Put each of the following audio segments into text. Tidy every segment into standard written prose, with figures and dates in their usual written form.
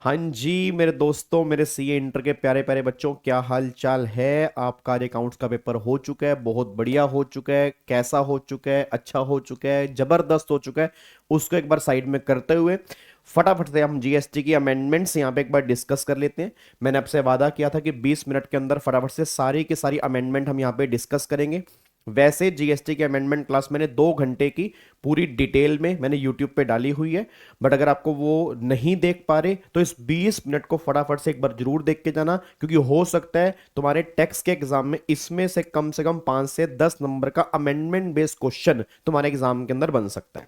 हाँ जी मेरे दोस्तों, मेरे सीए इंटर के प्यारे प्यारे बच्चों, क्या हाल चाल है। आपका अकाउंट्स का पेपर हो चुका है, बहुत बढ़िया हो चुका है। कैसा हो चुका है? अच्छा हो चुका है, जबरदस्त हो चुका है। उसको एक बार साइड में करते हुए फटाफट से हम जीएसटी की अमेंडमेंट्स यहाँ पे एक बार डिस्कस कर लेते हैं। मैंने आपसे वादा किया था कि 20 मिनट के अंदर फटाफट से सारी की सारी अमेंडमेंट हम यहाँ पे डिस्कस करेंगे। वैसे जीएसटी की अमेंडमेंट क्लास मैंने 2 घंटे की पूरी डिटेल में मैंने यूट्यूब पे डाली हुई है। बट अगर आपको वो नहीं देख पा रहे तो इस 20 मिनट को फटाफट से एक बार जरूर देख के जाना, क्योंकि हो सकता है तुम्हारे टेक्स्ट के एग्जाम में इसमें से कम 5 से 10 नंबर का अमेंडमेंट बेस्ड क्वेश्चन तुम्हारे एग्जाम के अंदर बन सकता है।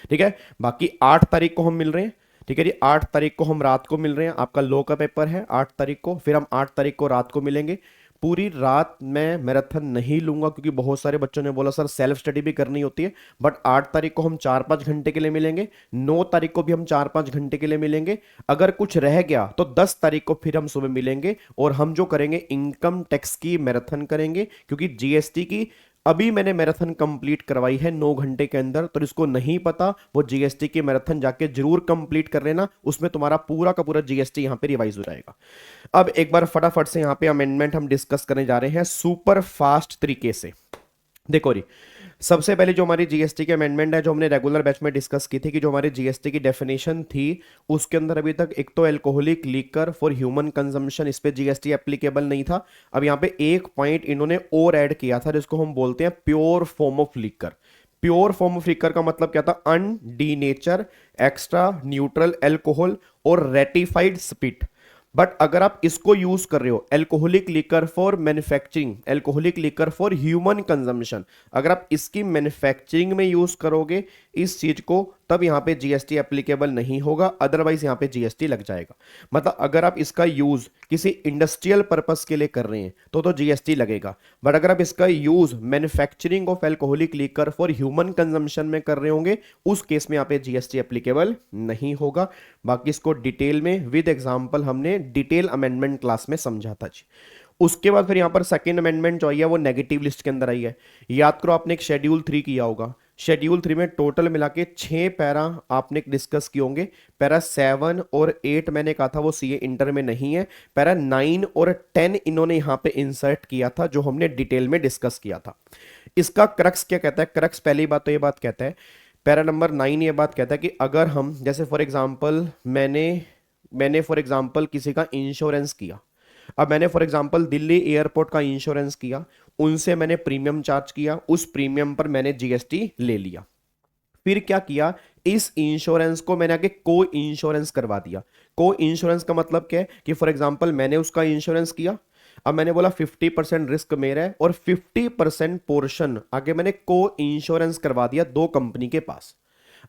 ठीक है। बाकी 8 तारीख को हम मिल रहे हैं। ठीक है जी, 8 तारीख को हम रात को मिल रहे हैं। आपका लॉ का पेपर है 8 तारीख को, फिर हम 8 तारीख को रात को मिलेंगे। पूरी रात मैं मैराथन नहीं लूंगा, क्योंकि बहुत सारे बच्चों ने बोला सर सेल्फ स्टडी भी करनी होती है। बट 8 तारीख को हम 4-5 घंटे के लिए मिलेंगे। 9 तारीख को भी हम 4-5 घंटे के लिए मिलेंगे। अगर कुछ रह गया तो 10 तारीख को फिर हम सुबह मिलेंगे और हम जो करेंगे इनकम टैक्स की मैराथन करेंगे, क्योंकि जीएसटी की अभी मैंने मैराथन कंप्लीट करवाई है 9 घंटे के अंदर। तो जिसको नहीं पता वो जीएसटी की मैराथन जाके जरूर कंप्लीट कर लेना, उसमें तुम्हारा पूरा का पूरा जीएसटी यहां पे रिवाइज हो जाएगा। अब एक बार फटाफट से यहां पे अमेंडमेंट हम डिस्कस करने जा रहे हैं सुपर फास्ट तरीके से। देखो जी, सबसे पहले जो हमारी जीएसटी की अमेंडमेंट है, जो हमने रेगुलर बैच में डिस्कस की थी, कि जो हमारी जीएसटी की डेफिनेशन थी उसके अंदर अभी तक एक तो alcoholic liquor for human consumption, इस पे जीएसटी एप्लीकेबल नहीं था। अब यहाँ पे एक पॉइंट इन्होंने और ऐड किया था, जिसको हम बोलते हैं pure form of liquor. Pure form of liquor का मतलब क्या था? अनडीनेचर, एक्स्ट्रा न्यूट्रल एल्कोहल और रेटिफाइड स्पिरिट। बट अगर आप इसको यूज कर रहे हो alcoholic liquor for manufacturing, alcoholic liquor for human consumption, अगर आप इसकी मैन्युफैक्चरिंग में यूज करोगे इस चीज को, तब यहां पे जीएसटी एप्लीकेबल नहीं होगा। अदरवाइज यहां पे जीएसटी लग जाएगा। मतलब अगर आप इसका यूज किसी इंडस्ट्रियल पर्पस के लिए कर रहे हैं तो जीएसटी लगेगा। बट अगर आप इसका use manufacturing of alcoholic liquor for human consumption में कर रहे होंगे, उस केस में यहां पे जीएसटी एप्लीकेबल नहीं होगा। बाकी इसको डिटेल में विद एग्जांपल हमने डिटेल अमेंडमेंट क्लास में समझा था जी। उसके बाद फिर यहां पर सेकंड अमेंडमेंट जो आई है वो नेगेटिव लिस्ट के अंदर आई है। याद करो आपने एक शेड्यूल 3 किया होगा। शेड्यूल 3 में टोटल मिला के 6 पैरा आपने डिस्कस किए होंगे। पैरा 7 और 8 मैंने कहा था वो सीए इंटर में नहीं है। पैरा 9 और 10 इन्होंने यहां पे इंसर्ट किया था, जो हमने डिटेल में डिस्कस किया था। इसका क्रक्स क्या कहता है? क्रक्स पहली बात तो ये बात कहता है, पैरा नंबर 9 ये बात कहता है कि अगर हम जैसे फॉर एग्जांपल मैंने मैंने फॉर एग्जांपल किसी का इंश्योरेंस किया। अब मैंने फॉर एग्जांपल दिल्ली एयरपोर्ट का इंश्योरेंस किया, उनसे मैंने प्रीमियम चार्ज किया, उस प्रीमियम पर मैंने जीएसटी ले लिया। फिर क्या किया, इस इंश्योरेंस को मैंने आगे को इंश्योरेंस करवा दिया। को इंश्योरेंस का मतलब क्या है कि फॉर एग्जांपल मैंने उसका इंश्योरेंस किया, अब मैंने बोला 50% रिस्क मेरा है और 50% पोर्शन आगे मैंने को इंश्योरेंस करवा दिया 2 कंपनी के पास।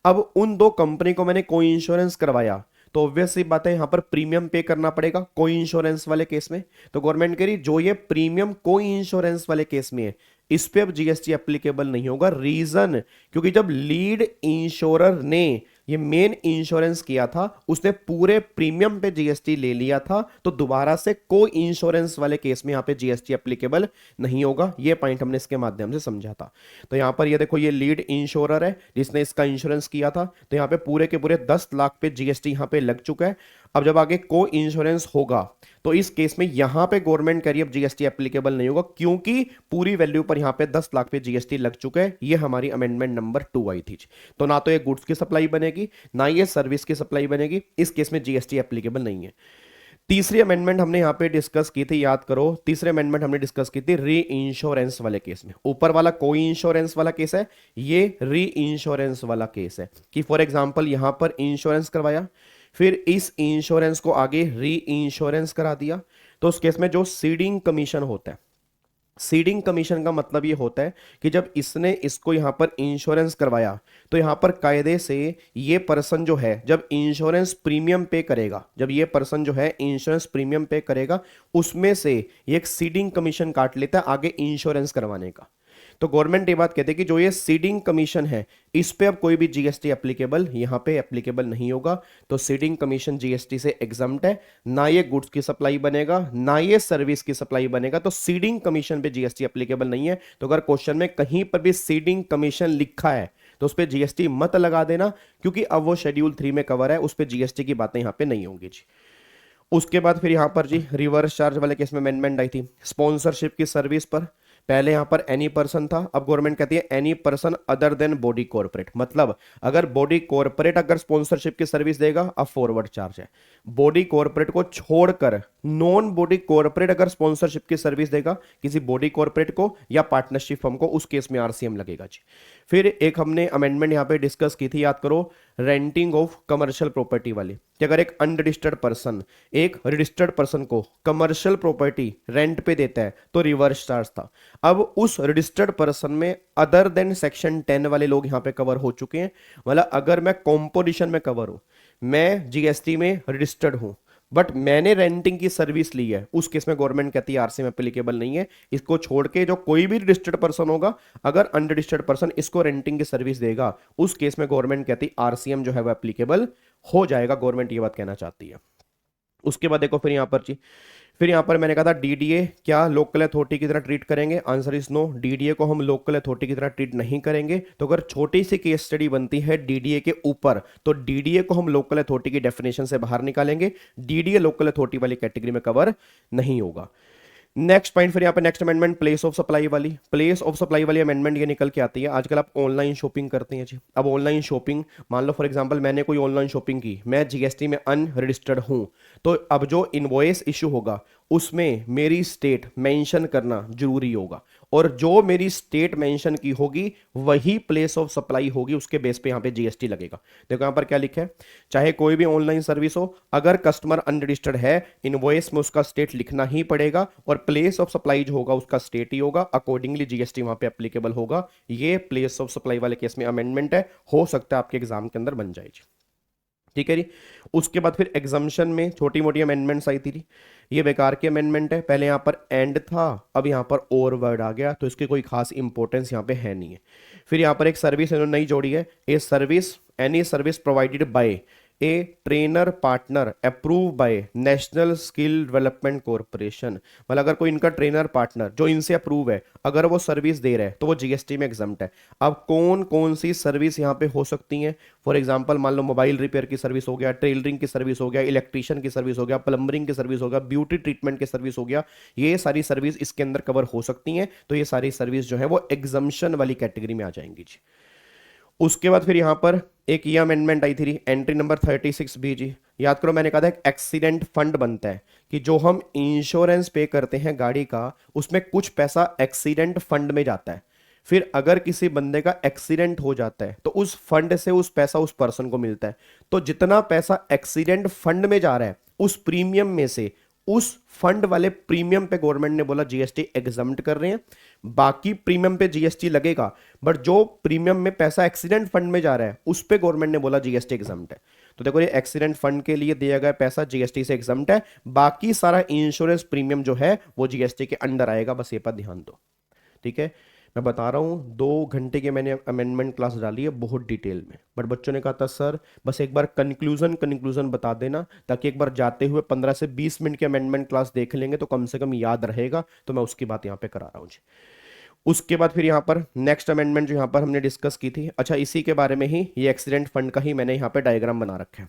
अब उन 2 कंपनी को मैंने को इंश्योरेंस करवाया, तो ऑब्वियस सी बात है यहां पर प्रीमियम पे करना पड़ेगा कोई इंश्योरेंस वाले केस में। तो गवर्नमेंट कह रही जो ये प्रीमियम कोई इंश्योरेंस वाले केस में है, इस पे अब जीएसटी एप्लीकेबल नहीं होगा। रीजन, क्योंकि जब लीड इंश्योरर ने ये मेन इंश्योरेंस किया था उसने पूरे प्रीमियम पे जीएसटी ले लिया था, तो दोबारा से कोई इंश्योरेंस वाले केस में यहां पे जीएसटी एप्लीकेबल नहीं होगा। ये पॉइंट हमने इसके माध्यम से समझा था। तो यहां पर ये देखो, ये लीड इंश्योरर है जिसने इसका इंश्योरेंस किया था, तो यहां पे पूरे के पूरे 10 लाख पे जीएसटी यहां पे लग चुका है। अब जब आगे को इंश्योरेंस होगा तो इस केस में यहां पे गवर्नमेंट कह रही है अब जीएसटी एप्लीकेबल नहीं होगा, क्योंकि पूरी वैल्यू पर यहां पे 10 लाख पे जीएसटी लग चुका है। ये हमारी अमेंडमेंट नंबर 2 आई थी। तो ना तो ये गुड्स की सप्लाई बनेगी ना ये सर्विस की सप्लाई बनेगी, इस केस में जीएसटी एप्लीकेबल नहीं है। तीसरी अमेंडमेंट हमने यहां पे डिस्कस की थी, याद करो तीसरे अमेंडमेंट हमने डिस्कस की थी री इंश्योरेंस वाले केस में। ऊपर वाला कोई इंश्योरेंस वाला केस है, ये री इंश्योरेंस वाला केस है कि फॉर एग्जांपल यहां पर इंश्योरेंस करवाया, फिर इस इंश्योरेंस को आगे री इंश्योरेंस करा दिया। तो उस केस में जो सीडिंग कमीशन होता है, सीडिंग कमीशन का मतलब ये होता है कि जब इसने इसको यहां पर इंश्योरेंस करवाया, तो यहां पर कायदे से ये पर्सन जो है जब इंश्योरेंस प्रीमियम पे करेगा, जब ये पर्सन जो है इंश्योरेंस प्रीमियम पे करेगा, उसमें से ये एक सीडिंग कमीशन काट लेता है आगे इंश्योरेंस करवाने का। तो गवर्नमेंट ये बात कहते हैं कि जो ये सीडिंग कमीशन है इस पे अब कोई भी जीएसटी एप्लीकेबल यहां पे एप्लीकेबल नहीं होगा। तो सीडिंग कमीशन जीएसटी से एग्जम्प्ट है, ना ये गुड्स की सप्लाई बनेगा ना ये सर्विस की सप्लाई बनेगा। तो सीडिंग कमीशन पे जीएसटी एप्लीकेबल नहीं है। तो अगर क्वेश्चन में कहीं पर भी सीडिंग कमीशन लिखा है तो उस पर जीएसटी मत लगा देना, क्योंकि अब वो शेड्यूल 3 में कवर है, उस पर जीएसटी की बातें यहां पे नहीं होंगी जी। उसके बाद फिर यहाँ पर जी रिवर्स चार्ज वाले केस में अमेंडमेंट आई थी स्पॉन्सरशिप की सर्विस पर। पहले यहाँ पर एनी पर्सन था, अब गवर्नमेंट कहती है any person other than body corporate. मतलब अगर बॉडी कॉर्पोरेट अगर स्पॉन्सरशिप की सर्विस देगा अब फॉरवर्ड चार्ज है। बॉडी कॉर्पोरेट को छोड़कर नॉन बॉडी कॉर्पोरेट अगर स्पॉन्सरशिप की सर्विस देगा किसी बॉडी कॉर्पोरेट को या पार्टनरशिप फर्म को, उस केस में आरसीएम लगेगा जी। फिर एक हमने अमेंडमेंट यहाँ पे डिस्कस की थी, याद करो, रेंटिंग ऑफ कमर्शियल प्रॉपर्टी वाली, कि अगर एक अनरजिस्टर्ड पर्सन एक रजिस्टर्ड पर्सन को कमर्शियल प्रॉपर्टी रेंट पे देता है तो रिवर्स चार्ज था। अब उस रजिस्टर्ड पर्सन में अदर देन सेक्शन 10 वाले लोग यहाँ पे कवर हो चुके हैं। मतलब अगर मैं कॉम्पोजिशन में कवर हूं, मैं जीएसटी में रजिस्टर्ड हूं, बट मैंने रेंटिंग की सर्विस ली है, उस केस में गवर्नमेंट कहती है आरसीएम एप्लीकेबल नहीं है। इसको छोड़ के जो कोई भी रजिस्टर्ड पर्सन होगा, अगर अनरजिस्टर्ड पर्सन इसको रेंटिंग की सर्विस देगा, उस केस में गवर्नमेंट कहती है आरसीएम जो है वो एप्लीकेबल हो जाएगा। गवर्नमेंट ये बात कहना चाहती है। उसके बाद देखो फिर यहाँ पर जी, फिर यहाँ पर मैंने कहा था डीडीए क्या लोकल अथॉरिटी की तरह ट्रीट करेंगे, आंसर इज नो। डीडीए को हम लोकल अथॉरिटी की तरह ट्रीट नहीं करेंगे। तो अगर छोटी सी केस स्टडी बनती है डीडीए के ऊपर तो डीडीए को हम लोकल अथॉरिटी की डेफिनेशन से बाहर निकालेंगे। डीडीए लोकल अथॉरिटी वाली कैटेगरी में कवर नहीं होगा। नेक्स्ट पॉइंट फिर यहाँ पे next amendment place of supply वाली, प्लेस ऑफ सप्लाई वाली अमेंडमेंट ये निकल के आती है। आजकल आप ऑनलाइन शॉपिंग करते हैं जी। अब ऑनलाइन शॉपिंग, मान लो फॉर एग्जांपल मैंने कोई ऑनलाइन शॉपिंग की, मैं जीएसटी में अनरजिस्टर्ड हूं, तो अब जो इनवॉइस इशू होगा उसमें मेरी स्टेट मेंशन करना जरूरी होगा, और जो मेरी स्टेट मेंशन की होगी वही प्लेस ऑफ सप्लाई होगी, उसके बेस पे यहाँ पे जीएसटी लगेगा। देखो यहाँ पर क्या लिखा है, चाहे कोई भी ऑनलाइन सर्विस हो, अगर कस्टमर अनरजिस्टर्ड है इनवॉइस में उसका स्टेट लिखना ही पड़ेगा, और प्लेस ऑफ सप्लाई जो होगा उसका स्टेट ही होगा, अकॉर्डिंगली जीएसटी वहां पे एप्लीकेबल होगा। ये प्लेस ऑफ सप्लाई वाले केस में अमेंडमेंट है, हो सकता है आपके एग्जाम के अंदर बन जाए। ठीक है जी। उसके बाद फिर एग्जाम्शन में छोटी मोटी अमेंडमेंट्स आई थी। ये बेकार की अमेंडमेंट है, पहले यहां पर एंड था, अब यहां पर और वर्ड आ गया, तो इसकी कोई खास इंपॉर्टेंस यहां पे है नहीं है। फिर यहां पर एक सर्विस इन्होंने नई जोड़ी है, a service any service provided by a trainer partner approve by national skill development corporation. मतलब अगर कोई इनका ट्रेनर पार्टनर जो इनसे अप्रूव है अगर वो सर्विस दे रहा है तो वो जीएसटी में एग्जम्प्ट है। अब कौन कौन सी सर्विस यहाँ पे हो सकती हैं, फॉर एग्जांपल मान लो मोबाइल रिपेयर की सर्विस हो गया, टेलरिंग की सर्विस हो गया, इलेक्ट्रिशियन की सर्विस हो गया, प्लम्बरिंग की सर्विस हो गया, ब्यूटी ट्रीटमेंट की सर्विस हो गया, ये सारी सर्विस इसके अंदर कवर हो सकती हैं। तो ये सारी सर्विस जो है वो एग्जम्पशन वाली कैटेगरी में आ जाएंगी जी। उसके बाद फिर यहां पर एक ये अमेंडमेंट आई थी एंट्री नंबर 36 बी जी। याद करो मैंने कहा था एक एक्सीडेंट फंड बनता है कि जो हम इंश्योरेंस पे करते हैं गाड़ी का, उसमें कुछ पैसा एक्सीडेंट फंड में जाता है। फिर अगर किसी बंदे का एक्सीडेंट हो जाता है तो उस फंड से उस पैसा उस पर्सन को मिलता है। तो जितना पैसा एक्सीडेंट फंड में जा रहा है उस प्रीमियम में से उस फंड वाले प्रीमियम पे गवर्नमेंट ने बोला जीएसटी एग्जम्प्ट कर रहे हैं, बाकी प्रीमियम पे जीएसटी लगेगा, बट जो प्रीमियम में पैसा एक्सीडेंट फंड में जा रहा है उस पे गवर्नमेंट ने बोला जीएसटी एग्जम्प्ट है। तो देखो ये एक्सीडेंट फंड के लिए दिया गया पैसा जीएसटी से एग्जम्प्ट है, बाकी सारा इंश्योरेंस प्रीमियम जो है वो जीएसटी के अंडर आएगा, बस ये पर ध्यान दो। ठीक है, मैं बता रहा हूँ 2 घंटे की मैंने अमेंडमेंट क्लास डाली है बहुत डिटेल में, बट बच्चों ने कहा था सर बस एक बार कंक्लूजन बता देना, ताकि एक बार जाते हुए 15 से 20 मिनट की अमेंडमेंट क्लास देख लेंगे तो कम से कम याद रहेगा। तो मैं उसकी बात यहाँ पे करा रहा हूँ जी। उसके बाद फिर यहाँ पर नेक्स्ट अमेंडमेंट जो यहाँ पर हमने डिस्कस की थी, अच्छा इसी के बारे में ही, ये एक्सीडेंट फंड का ही मैंने यहाँ पे डायग्राम बना रखा है।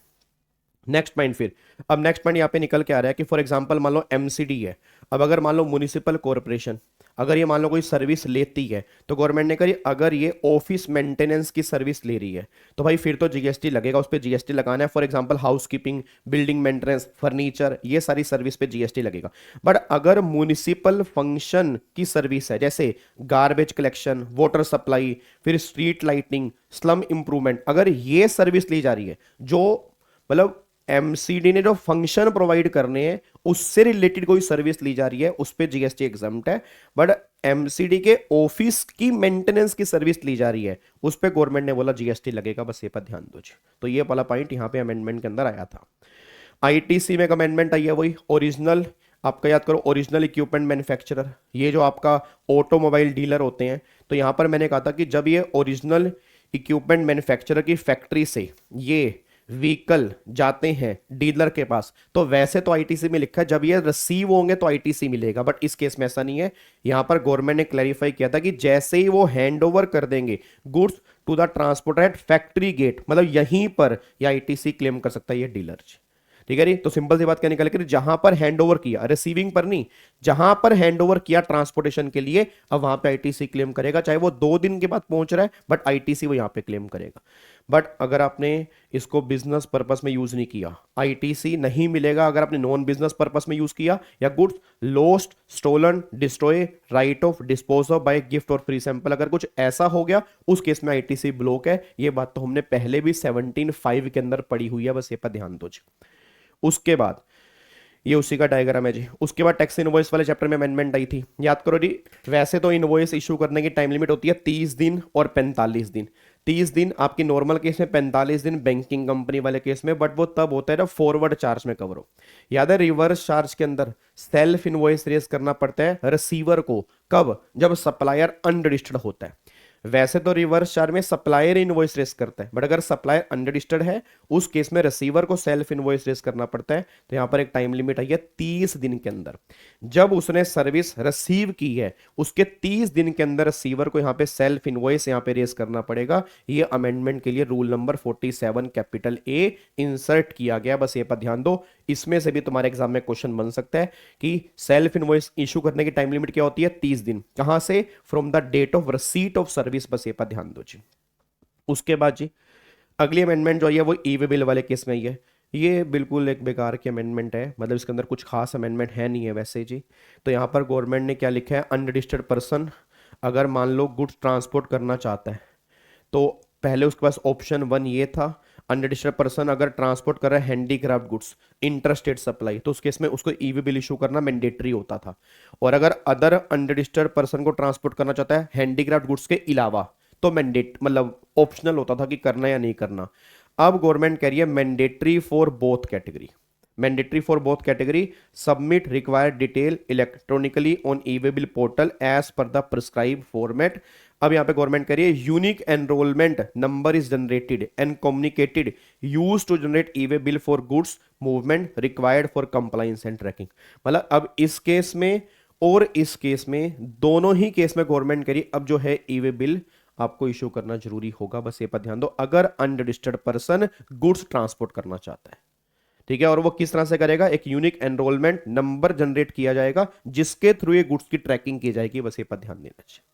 नेक्स्ट पॉइंट फिर, अब नेक्स्ट पॉइंट यहाँ पे निकल के आ रहा है कि फॉर एग्जांपल मान लो एमसीडी है, अब अगर मान लो म्युनिसिपल कॉर्पोरेशन अगर ये मान लो कोई सर्विस लेती है तो गवर्नमेंट ने करी अगर ये ऑफिस मेंटेनेंस की सर्विस ले रही है तो भाई फिर तो जीएसटी लगेगा, उस पर जीएसटी लगाना है। For example housekeeping, building maintenance, furniture, ये सारी सर्विस पे जीएसटी लगेगा। बट अगर म्युनिसिपल फंक्शन की सर्विस है जैसे गार्बेज कलेक्शन, वाटर सप्लाई, फिर स्ट्रीट लाइटिंग, स्लम इंप्रूवमेंट, अगर ये सर्विस ली जा रही है जो मतलब एमसीडी ने जो फंक्शन प्रोवाइड करने हैं उससे रिलेटेड कोई सर्विस ली जा रही है उस पे जीएसटी एग्जम्प्ट है। बट एमसीडी के ऑफिस की मेंटेनेंस की सर्विस ली जा रही है उस पे गवर्नमेंट ने बोला जीएसटी लगेगा, बस ये पर ध्यान दो। तो ये वाला पॉइंट यहां पे अमेंडमेंट के अंदर आया था। आईटीसी में एक अमेंडमेंट आई है, वही ओरिजिनल, आपका याद करो ओरिजिनल इक्विपमेंट मैन्युफैक्चरर, ये जो आपका ऑटोमोबाइल डीलर होते हैं, तो यहां पर मैंने कहा था कि जब ये ओरिजिनल इक्विपमेंट मैन्युफैक्चरर की फैक्ट्री से ये व्हीकल जाते हैं डीलर के पास तो वैसे तो आईटीसी में लिखा है, जब ये रिसीव होंगे तो आईटीसी मिलेगा, बट इस केस में ऐसा नहीं है। यहां पर गवर्नमेंट ने क्लैरिफाई किया था कि जैसे ही वो हैंड ओवर कर देंगे goods to the transporter at factory gate, मतलब यहीं पर ये आईटीसी क्लेम कर सकता है ये डीलर। ठीक है जी। तो सिंपल सी बात क्या निकल के, जहां पर हैंड ओवर किया, रिसीविंग पर नहीं, जहां पर हैंड ओवर किया ट्रांसपोर्टेशन के लिए, अब वहां पे आईटीसी क्लेम करेगा, चाहे वो 2 दिन के बाद पहुंच रहा है, बट आईटीसी वो यहां पे क्लेम करेगा। बट अगर आपने इसको बिजनेस पर्पस में यूज नहीं किया, आईटीसी नहीं मिलेगा। अगर आपने नॉन बिजनेस पर्पस में यूज किया, या goods lost, stolen, destroy, write off dispose off by gift और फ्री सैंपल, अगर कुछ ऐसा हो गया, उस केस में आईटीसी ब्लॉक है। ये बात तो हमने पहले भी 17(5) के अंदर पढ़ी हुई है, बस ये पर ध्यान दो जी। उसके बाद ये उसी का डायग्राम है जी। उसके बाद टैक्स इनवॉइस वाले चैप्टर में अमेंडमेंट आई थी, याद करो जी। वैसे तो इनवॉइस इशू करने की टाइम लिमिट होती है 30 दिन और 45 दिन। 30 दिन आपकी नॉर्मल केस में, 45 दिन बैंकिंग कंपनी वाले केस में, बट वो तब होता है जब फॉरवर्ड चार्ज में कवर हो। याद है, रिवर्स चार्ज के अंदर सेल्फ इनवॉइस रेज करना पड़ता है रिसीवर को, कब? जब सप्लायर अनरजिस्टर्ड होता है। वैसे तो रिवर्स चार्ज में सप्लायर इनवॉइस रेस करता है, बट अगर सप्लायर अनरजिस्टर्ड है, उस केस में रिसीवर को सेल्फ इनवॉइस रेस करना पड़ता है। तो यहां पर एक टाइम लिमिट आई है 30 दिन के अंदर। जब उसने सर्विस रिसीव की है, उसके 30 दिन के अंदर रिसीवर को यहां पे सेल्फ इनवॉइस यहां पे रेस करना पड़ेगा। ये अमेंडमेंट के लिए rule number 47 capital A insert किया गया, बस ये पर ध्यान दो। इसमें से भी तुम्हारे एग्जाम में क्वेश्चन बन सकता है कि सेल्फ इनवॉइस इशू करने की टाइम लिमिट क्या होती है? 30 दिन। कहां से? From the date of receipt of service, बस ये पर ध्यान दो जी। उसके बाद जी अगली अमेंडमेंट जो है वो ई वे बिल वाले केस में ही है। ये बिल्कुल एक बेकार की अमेंडमेंट है, मतलब इसके अंदर कुछ खास अमेंडमेंट है नहीं है वैसे जी। तो यहाँ पर गवर्नमेंट ने क्या लिखा है, अनरजिस्टर्ड पर्सन अगर मान लो गुड्स ट्रांसपोर्ट करना चाहता है, तो पहले उसके पास ऑप्शन 1 ये था, अनरजिस्टर्ड पर्सन अगर ट्रांसपोर्ट कर रहा है हैंडीक्राफ्ट गुड्स इंटरस्टेट सप्लाई, तो उस केस में उसको ईवी बिल इशू करना मैंडेटरी होता था। और अगर अदर अनरजिस्टर्ड पर्सन को ट्रांसपोर्ट करना चाहता है हैंडीक्राफ्ट गुड्स के अलावा, तो मैंडेट मतलब ऑप्शनल होता था कि करना या नहीं करना। अब गवर्नमेंट कह रही है mandatory for both category. Mandatory for both category, submit required detail electronically on e way bill portal as per the prescribe format. अब यहां पे गवर्नमेंट कह रही है unique enrolment number is generated and communicated use to generate e way bill for goods movement required for compliance and tracking. मतलब अब इस case में और इस केस में, दोनों ही केस में गवर्नमेंट कह रही अब जो है ई वे बिल आपको इशू करना जरूरी होगा, बस ये पर ध्यान दो, अगर अनरजिस्टर्ड पर्सन गुड्स ट्रांसपोर्ट करना चाहता है। ठीक है, और वो किस तरह से करेगा? एक यूनिक एनरोलमेंट नंबर जनरेट किया जाएगा जिसके थ्रू ये गुड्स की ट्रैकिंग की जाएगी, बस ये पर ध्यान देना चाहिए।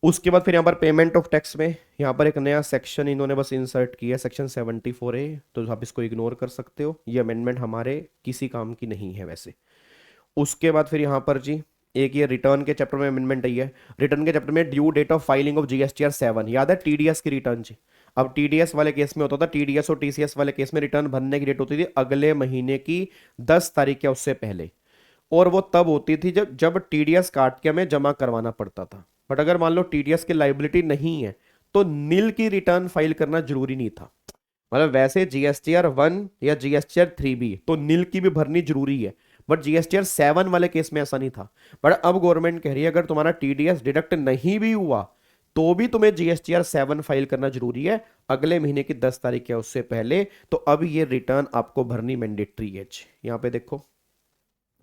उसके बाद फिर यहां पर पेमेंट ऑफ टैक्स में यहां पर एक नया सेक्शन इन्होंने बस इंसर्ट किया, सेक्शन 74A। तो आप इसको इग्नोर कर सकते हो, ये अमेंडमेंट हमारे किसी काम की नहीं है वैसे। उसके बाद फिर यहां पर जी एक ये रिटर्न के चैप्टर में अमेंडमेंट आई है। रिटर्न के चैप्टर में due date of filing of GSTR 7, याद है टीडीएस की रिटर्न जी। अब टीडीएस वाले केस में होता था, टीडीएस और टीसीएस वाले केस में रिटर्न भरने की डेट होती थी अगले महीने की 10 तारीख या उससे पहले। और वो तब होती थी जब टीडीएस काट के हमें जमा करवाना पड़ता था। बट अगर मान लो टीडीएस की लाइबिलिटी नहीं है, तो नील की रिटर्न फाइल करना जरूरी नहीं था। मतलब वैसे जीएसटीआर 1 या जीएसटीआर 3B तो नील की भी भरनी जरूरी है, बट जीएसटीआर 7 वाले केस में ऐसा नहीं था। बट अब गवर्नमेंट कह रही है अगर तुम्हारा टीडीएस डिडक्ट नहीं भी हुआ, तो भी तुम्हें जीएसटीआर 7 फाइल करना जरूरी है अगले महीने की 10 तारीख या उससे पहले। तो अब ये रिटर्न आपको भरनी मैंडेटरी है। यहां पे देखो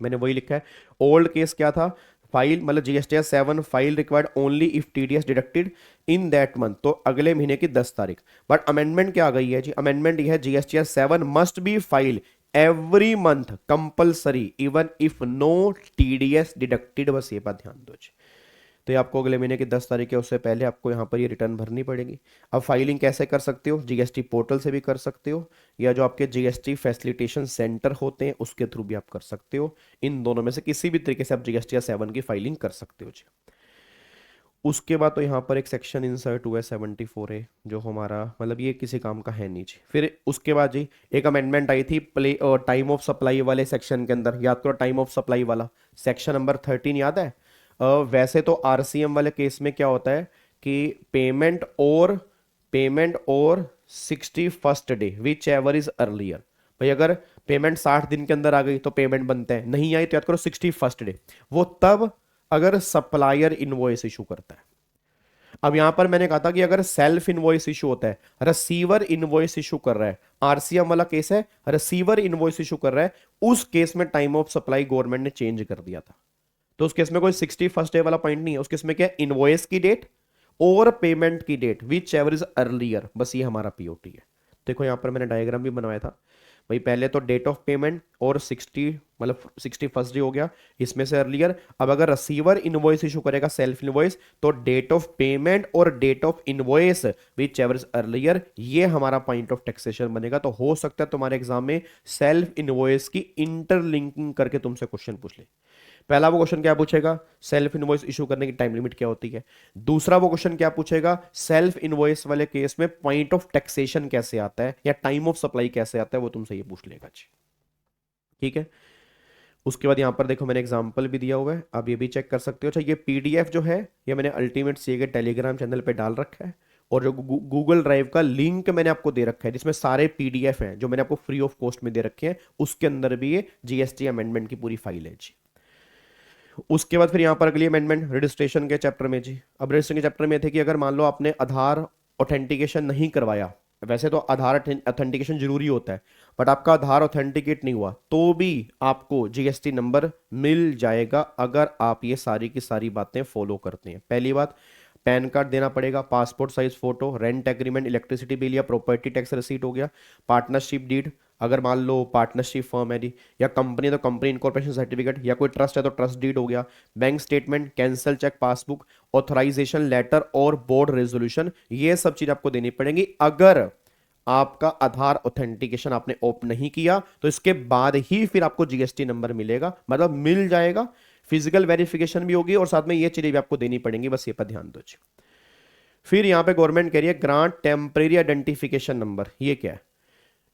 मैंने वही लिखा है। ओल्ड केस क्या था? फाइल मतलब GSTR 7 file required only if TDS deducted in that month, तो अगले महीने की 10 तारीख। बट अमेंडमेंट क्या आ गई है जी? अमेंडमेंट यह है GSTR 7 must be file every month compulsory even if no TDS deducted, बस ये बात ध्यान दो जी। तो ये आपको अगले महीने की 10 तारीख है उससे पहले आपको यहाँ पर ये रिटर्न भरनी पड़ेगी। अब फाइलिंग कैसे कर सकते हो? जीएसटी पोर्टल से भी कर सकते हो, या जो आपके जीएसटी फैसिलिटेशन सेंटर होते हैं उसके थ्रू भी आप कर सकते हो। इन दोनों में से किसी भी तरीके से आप जीएसटी 7 की फाइलिंग कर सकते हो जी। उसके बाद तो यहाँ पर एक सेक्शन इंसर्ट हुआ है 74A, जो हमारा मतलब ये किसी काम का है नहीं जी। फिर उसके बाद जी एक अमेंडमेंट आई थी टाइम ऑफ सप्लाई वाले सेक्शन के अंदर। याद करो टाइम ऑफ सप्लाई वाला सेक्शन नंबर 13 याद है? वैसे तो आरसीएम वाले केस में क्या होता है कि पेमेंट और 61st day which ever is earlier. भाई अगर पेमेंट 60 दिन के अंदर आ गई तो पेमेंट बनता है, नहीं आई तो याद करो 61st डे। वो तब अगर सप्लायर इनवॉइस इशू करता है। अब यहां पर मैंने कहा था कि अगर सेल्फ इनवॉइस इशू होता है, रिसीवर इनवॉइस इशू कर रहा है, आरसीएम वाला केस है रिसीवर इनवॉइस इशू कर रहा है, उस केस में टाइम ऑफ सप्लाई गवर्नमेंट ने चेंज कर दिया था। तो उस केस में कोई 61st डे वाला पॉइंट नहीं है, उस केस में क्या है? इनवॉइस की डेट और पेमेंट की date whichever is earlier, बस ये हमारा पीओटी है। देखो यहां पर मैंने डायग्राम भी बनवाया था, भाई पहले तो डेट ऑफ पेमेंट और 60 मतलब 61st डे हो गया, इसमें से अर्लियर। अब अगर रिसीवर इनवॉइस इशू करेगा सेल्फ इनवॉइस, तो डेट ऑफ पेमेंट और date of invoice whichever earlier, ये हमारा पॉइंट ऑफ टैक्सेशन बनेगा। तो हो सकता है तुम्हारे एग्जाम में सेल्फ इनवॉइस की इंटरलिंकिंग करके तुमसे क्वेश्चन पूछ ले। पहला वो क्वेश्चन क्या पूछेगा, सेल्फ इनवॉइस इशू करने की टाइम लिमिट क्या होती है। दूसरा वो क्वेश्चन क्या पूछेगा, सेल्फ इनवॉइस वाले केस में पॉइंट ऑफ टैक्सेशन कैसे आता है या टाइम ऑफ सप्लाई कैसे आता है, वो तुमसे ये पूछ लेगा जी। ठीक है। उसके बाद यहां पर देखो मैंने एग्जांपल भी दिया हुआ है, आप ये भी चेक कर सकते हो। अच्छा ये पीडीएफ जो है ये मैंने अल्टीमेट सीए के टेलीग्राम चैनल पे डाल रखा है, और जो गूगल ड्राइव का लिंक मैंने आपको दे रखा है जिसमें सारे पीडीएफ हैं जो मैंने आपको फ्री ऑफ कॉस्ट में दे रखे हैं, उसके अंदर भी ये जीएसटी अमेंडमेंट की पूरी फाइल है जी। उसके बाद फिर यहाँ पर अगली अमेंडमेंट रजिस्ट्रेशन के चैप्टर में जी। अब रजिस्ट्रेशन के चैप्टर में थे कि अगर मान लो आपने आधार ऑथेंटिकेशन नहीं करवाया, वैसे तो आधार ऑथेंटिकेशन जरूरी होता है, बट आपका आधार ऑथेंटिकेट नहीं हुआ तो भी आपको जीएसटी नंबर मिल जाएगा अगर आप ये सारी की सारी बातें फॉलो करते हैं। पहली बात, पैन कार्ड देना पड़ेगा, passport size photo, rent agreement, electricity bill या प्रॉपर्टी टैक्स रिसीट हो गया, पार्टनरशिप डीड अगर मान लो पार्टनरशिप फर्म है जी, या कंपनी तो कंपनी इनकॉर्पोरेशन सर्टिफिकेट, या कोई ट्रस्ट है तो ट्रस्ट डीड हो गया, bank statement, cancel cheque passbook, authorisation letter और बोर्ड रेजोल्यूशन, ये सब चीज आपको देनी पड़ेगी। अगर आपका आधार ऑथेंटिकेशन आपने ओपन नहीं किया तो इसके बाद ही फिर आपको जीएसटी नंबर मिलेगा, मतलब मिल जाएगा। फिजिकल वेरिफिकेशन भी होगी और साथ में ये चीजें भी आपको देनी पड़ेंगी, बस ये पर ध्यान दो। फिर यहां पे गवर्नमेंट कह रही है ग्रांट टेम्परेरी आइडेंटिफिकेशन नंबर। ये क्या है,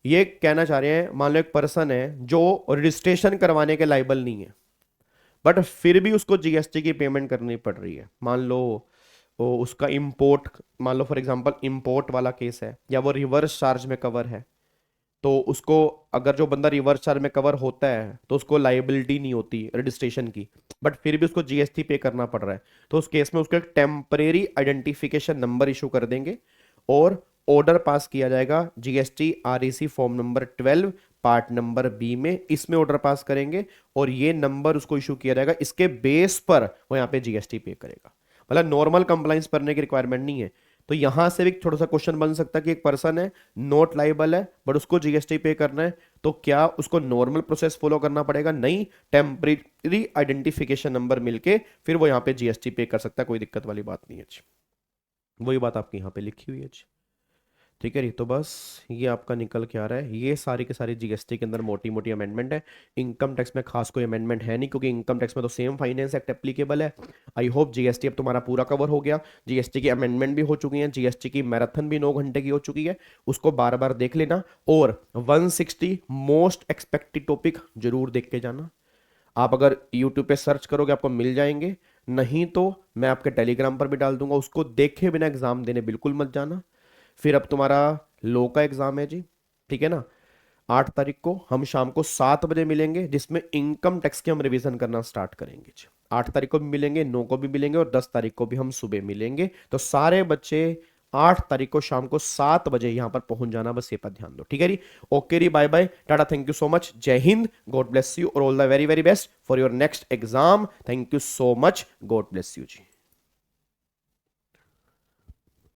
ये कहना चाह रहे हैं मान लो एक पर्सन है जो रजिस्ट्रेशन करवाने के लायबल नहीं है, बट फिर भी उसको जीएसटी की पेमेंट करनी पड़ रही है। मान लो वो उसका इंपोर्ट, मान लो फॉर एग्जांपल इंपोर्ट वाला केस है, या वो रिवर्स चार्ज में कवर है, तो उसको, अगर जो बंदा रिवर्स चार्ज में कवर होता है तो उसको लाइबिलिटी नहीं होती रजिस्ट्रेशन की, बट फिर भी उसको जीएसटी पे करना पड़ रहा है, तो उस केस में उसको एक टेम्परेरी आइडेंटिफिकेशन नंबर इशू कर देंगे और ऑर्डर पास किया जाएगा GST REC form number 12 part number B में, इसमें ऑर्डर पास करेंगे और ये नंबर उसको इशू किया जाएगा, इसके बेस पर वो यहाँ पे जीएसटी पे करेगा। मतलब नॉर्मल कंप्लाइंस करने की रिक्वायरमेंट नहीं है। तो यहां से भी थोड़ा सा क्वेश्चन बन सकता है कि एक पर्सन है नॉट लाइबल है बट उसको जीएसटी पे करना है, तो क्या उसको नॉर्मल प्रोसेस फॉलो करना पड़ेगा? नहीं, टेम्परेरी आइडेंटिफिकेशन नंबर मिलके फिर वो यहाँ पे जीएसटी पे कर सकता है, कोई दिक्कत वाली बात नहीं है जी। वही बात आपकी यहाँ पे लिखी हुई है जी। ठीक है जी, तो बस ये आपका निकल के आ रहा है, ये सारी के सारी जीएसटी के अंदर मोटी मोटी अमेंडमेंट है। इनकम टैक्स में खास कोई अमेंडमेंट है नहीं, क्योंकि इनकम टैक्स में तो सेम फाइनेंस एक्ट एप्लीकेबल है। आई होप जीएसटी अब तुम्हारा पूरा कवर हो गया। जीएसटी की अमेंडमेंट भी हो चुकी है, जीएसटी की मैराथन भी 9 घंटे की हो चुकी है, उसको बार बार देख लेना। और 160 मोस्ट एक्सपेक्टेड टॉपिक जरूर देख के जाना। आप अगर यूट्यूब पे सर्च करोगे आपको मिल जाएंगे, नहीं तो मैं आपके टेलीग्राम पर भी डाल दूंगा, उसको देखे बिना एग्जाम देने बिल्कुल मत जाना। फिर अब तुम्हारा लो का एग्जाम है जी, ठीक है ना। 8 तारीख को हम शाम को 7 बजे मिलेंगे, जिसमें इनकम टैक्स की हम रिवीजन करना स्टार्ट करेंगे जी। 8 तारीख को भी मिलेंगे, 9 को भी मिलेंगे और 10 तारीख को भी हम सुबह मिलेंगे। तो सारे बच्चे 8 तारीख को शाम को 7 बजे यहां पर पहुंच जाना, बस ये पर ध्यान दो। ठीक है जी, ओके जी, bye bye, tata, thank you so much, जय हिंद, गॉड ब्लेस यू और all the very very best for your next exam. Thank you so much, God bless you ji.